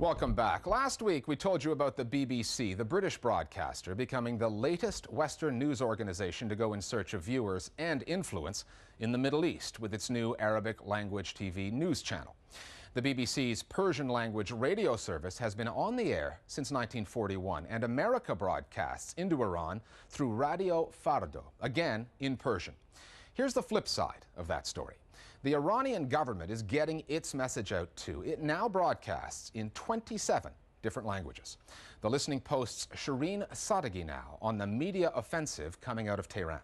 Welcome back. Last week, we told you about the BBC, the British broadcaster, becoming the latest Western news organization to go in search of viewers and influence in the Middle East with its new Arabic language TV news channel. The BBC's Persian language radio service has been on the air since 1941, and America broadcasts into Iran through Radio Fardo, again in Persian. Here's the flip side of that story. The Iranian government is getting its message out too. It now broadcasts in 27 different languages. The Listening Post's Shireen Sadeghi now on the media offensive coming out of Tehran.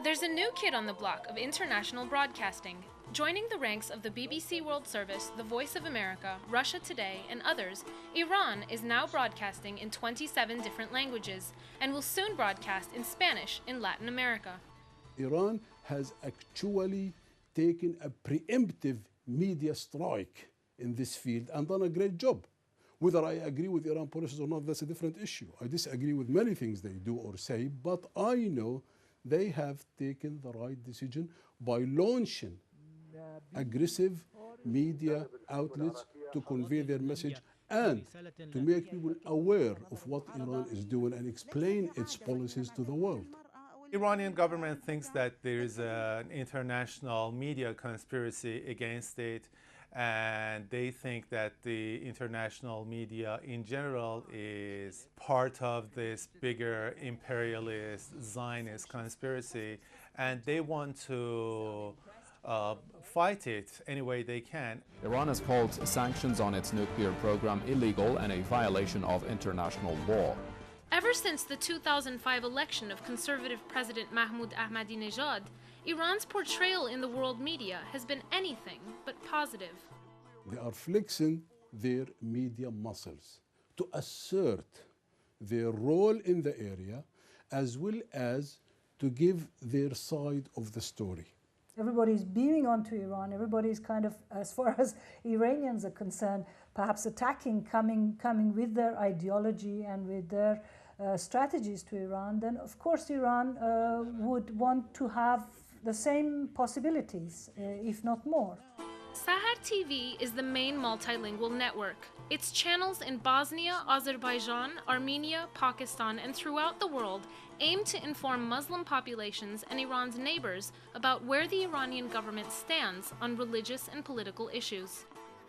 There's a new kid on the block of international broadcasting. Joining the ranks of the BBC World Service, The Voice of America, Russia Today, and others, Iran is now broadcasting in 27 different languages and will soon broadcast in Spanish in Latin America. Iran has actually taken a preemptive media strike in this field and done a great job. Whether I agree with Iran policies or not, that's a different issue. I disagree with many things they do or say, but I know they have taken the right decision by launching aggressive media outlets to convey their message and to make people aware of what Iran is doing and explain its policies to the world. Iranian government thinks that there is an international media conspiracy against it, and they think that the international media in general is part of this bigger imperialist Zionist conspiracy, and they want to fight it any way they can. Iran has called sanctions on its nuclear program illegal and a violation of international law. Ever since the 2005 election of conservative President Mahmoud Ahmadinejad, Iran's portrayal in the world media has been anything but positive. They are flexing their media muscles to assert their role in the area as well as to give their side of the story. Everybody's beaming onto Iran. Everybody's kind of, as far as Iranians are concerned, perhaps attacking, coming with their ideology and with their strategies to Iran. Then, of course, Iran would want to have the same possibilities, if not more. Sahar TV is the main multilingual network. Its channels in Bosnia, Azerbaijan, Armenia, Pakistan, and throughout the world aim to inform Muslim populations and Iran's neighbors about where the Iranian government stands on religious and political issues.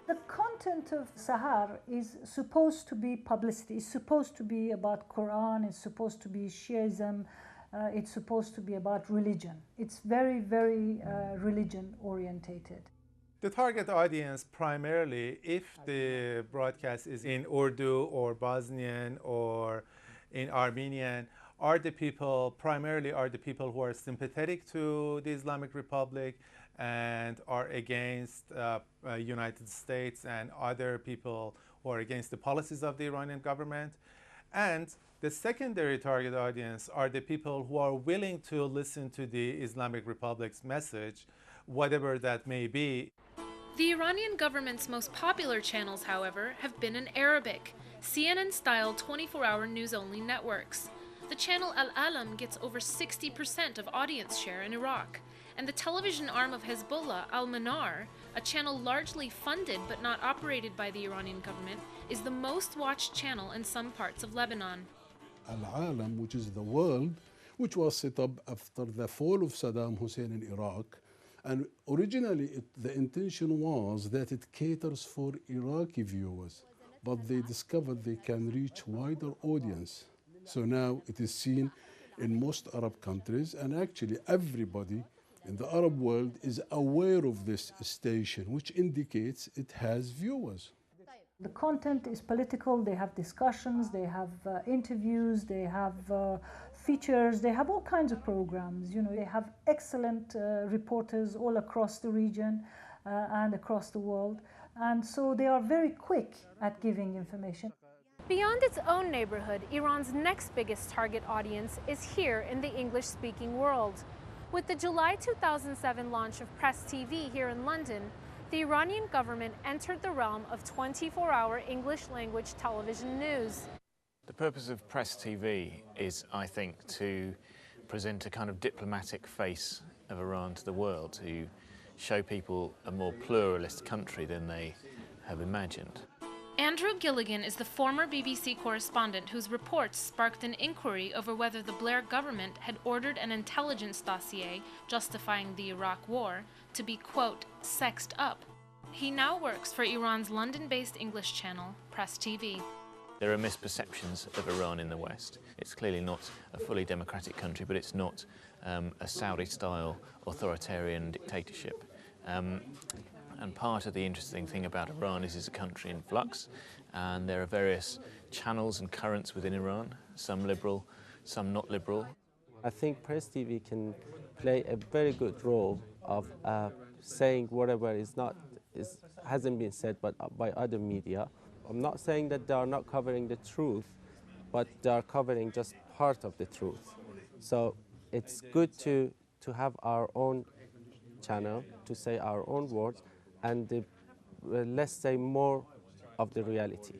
The content of Sahar is supposed to be publicity. It's supposed to be about Quran. It's supposed to be Shiism. It's supposed to be about religion. It's very, very religion orientated. The target audience primarily, if the broadcast is in Urdu or Bosnian or in Armenian, are the people, primarily are the people who are sympathetic to the Islamic Republic and are against United States and other people who are against the policies of the Iranian government. And the secondary target audience are the people who are willing to listen to the Islamic Republic's message, whatever that may be. The Iranian government's most popular channels, however, have been in Arabic, CNN-style 24-hour news-only networks. The channel Al-Alam gets over 60% of audience share in Iraq, and the television arm of Hezbollah, Al-Manar, a channel largely funded but not operated by the Iranian government, is the most watched channel in some parts of Lebanon. Al-Alam, which is the world, which was set up after the fall of Saddam Hussein in Iraq, and originally the intention was that it caters for Iraqi viewers, but they discovered they can reach wider audience. So now it is seen in most Arab countries, and actually everybody in the Arab world is aware of this station, which indicates it has viewers. The content is political. They have discussions, they have interviews, they have features, they have all kinds of programs. You know, they have excellent reporters all across the region and across the world. And so they are very quick at giving information. Beyond its own neighborhood, Iran's next biggest target audience is here in the English-speaking world. With the July 2007 launch of Press TV here in London, the Iranian government entered the realm of 24-hour English-language television news. The purpose of Press TV is, I think, to present a kind of diplomatic face of Iran to the world, to show people a more pluralist country than they have imagined. Andrew Gilligan is the former BBC correspondent whose reports sparked an inquiry over whether the Blair government had ordered an intelligence dossier justifying the Iraq War to be, quote, sexed up. He now works for Iran's London-based English channel, Press TV. There are misperceptions of Iran in the West. It's clearly not a fully democratic country, but it's not a Saudi-style authoritarian dictatorship. And part of the interesting thing about Iran is it's a country in flux, and there are various channels and currents within Iran, some liberal, some not liberal. I think Press TV can play a very good role of saying whatever hasn't been said by other media. I'm not saying that they are not covering the truth, but they are covering just part of the truth. So it's good to have our own channel, to say our own words, and let's say more of the reality.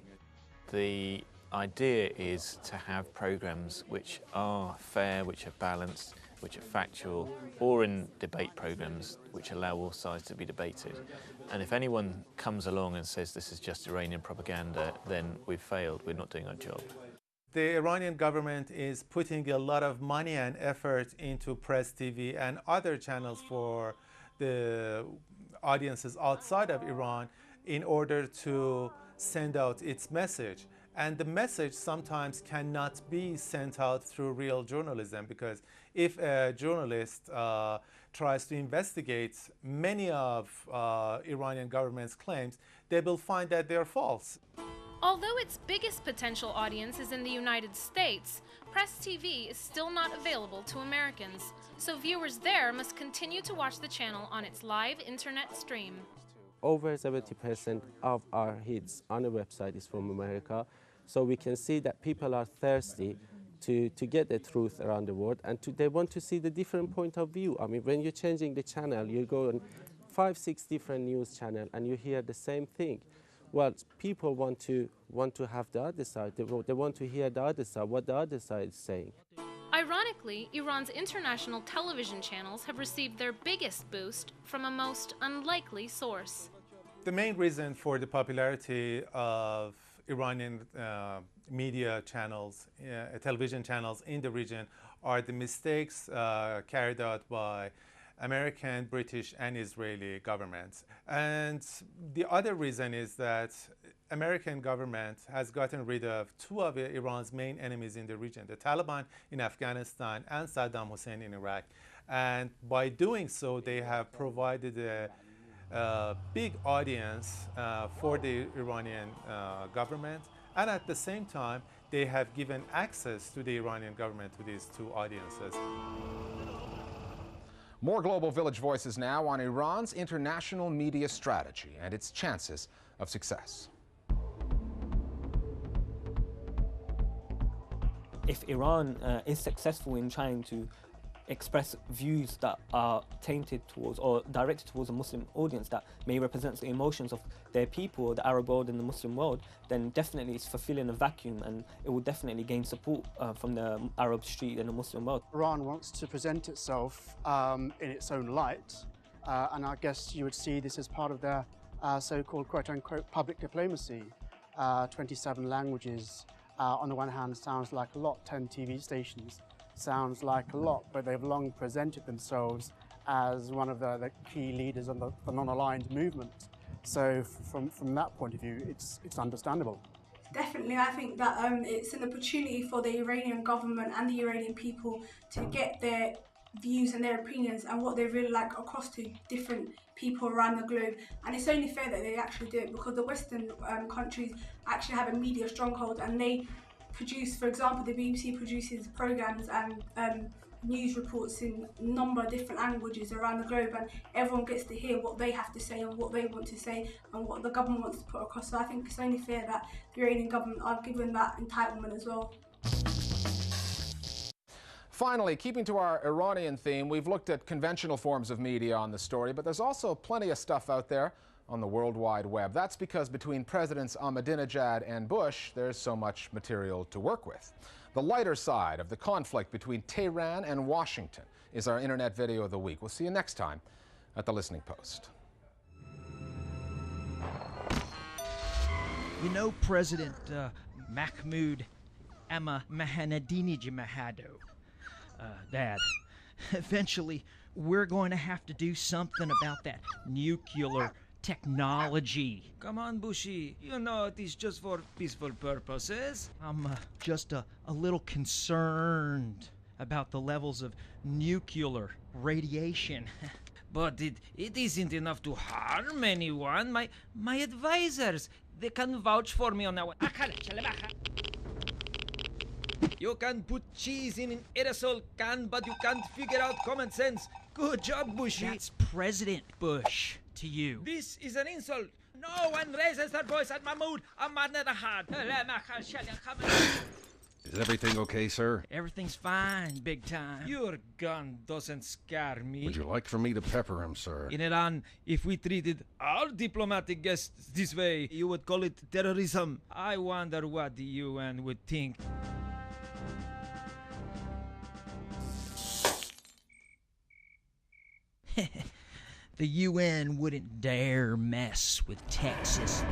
The idea is to have programs which are fair, which are balanced, which are factual, or in debate programs which allow all sides to be debated. And if anyone comes along and says this is just Iranian propaganda, then we've failed, we're not doing our job. The Iranian government is putting a lot of money and effort into Press TV and other channels for the audiences outside of Iran in order to send out its message. And the message sometimes cannot be sent out through real journalism, because if a journalist tries to investigate many of Iranian government's claims, they will find that they're false. Although its biggest potential audience is in the United States, Press TV is still not available to Americans, so viewers there must continue to watch the channel on its live internet stream. Over 70% of our hits on the website is from America, so we can see that people are thirsty to get the truth around the world, and they want to see the different point of view. I mean, when you're changing the channel, you go on 5-6 different news channels and you hear the same thing. Well, people want to have the other side. They want to hear the other side, what the other side is saying. Ironically, Iran's international television channels have received their biggest boost from a most unlikely source. The main reason for the popularity of Iranian media channels, television channels in the region, are the mistakes carried out by American, British, and Israeli governments. And the other reason is that American government has gotten rid of two of Iran's main enemies in the region, the Taliban in Afghanistan and Saddam Hussein in Iraq. And by doing so, they have provided a big audience for the Iranian government, and at the same time, they have given access to the Iranian government to these two audiences. More Global Village Voices now on Iran's international media strategy and its chances of success. If Iran is successful in trying to express views that are tainted towards or directed towards a Muslim audience that may represent the emotions of their people, the Arab world and the Muslim world, then definitely it's fulfilling a vacuum, and it will definitely gain support from the Arab street and the Muslim world. Iran wants to present itself in its own light, and I guess you would see this as part of their so-called quote-unquote public diplomacy. 27 languages, on the one hand, sounds like a lot. 10 TV stations sounds like a lot, but they've long presented themselves as one of the key leaders of the non-aligned movement. So from that point of view, it's understandable. Definitely, I think that it's an opportunity for the Iranian government and the Iranian people to get their views and their opinions and what they really like across to different people around the globe. And it's only fair that they actually do it, because the Western countries actually have a media stronghold, and they produce, for example, the BBC produces programs and news reports in a number of different languages around the globe, and everyone gets to hear what they have to say and what they want to say and what the government wants to put across. So I think it's only fair that the Iranian government are given that entitlement as well. Finally, keeping to our Iranian theme, we've looked at conventional forms of media on the story, but there's also plenty of stuff out there on the World Wide Web. That's because between Presidents Ahmadinejad and Bush, there's so much material to work with. The lighter side of the conflict between Tehran and Washington is our Internet Video of the Week. We'll see you next time at The Listening Post. You know President Mahmoud Ahmadinejad, Dad, eventually we're going to have to do something about that nuclear technology. Come on, Bushi. You know it is just for peaceful purposes. I'm just a little concerned about the levels of nuclear radiation. But it isn't enough to harm anyone. My advisors, they can vouch for me on that one. You can put cheese in an aerosol can, but you can't figure out common sense. Good job, Bushi. That's President Bush to you. This is an insult. No one raises their voice at Mahmoud Ahmadinejad. Is everything okay, sir? Everything's fine, big time. Your gun doesn't scare me. Would you like for me to pepper him, sir? In Iran, if we treated our diplomatic guests this way, you would call it terrorism. I wonder what the UN would think. The UN wouldn't dare mess with Texas.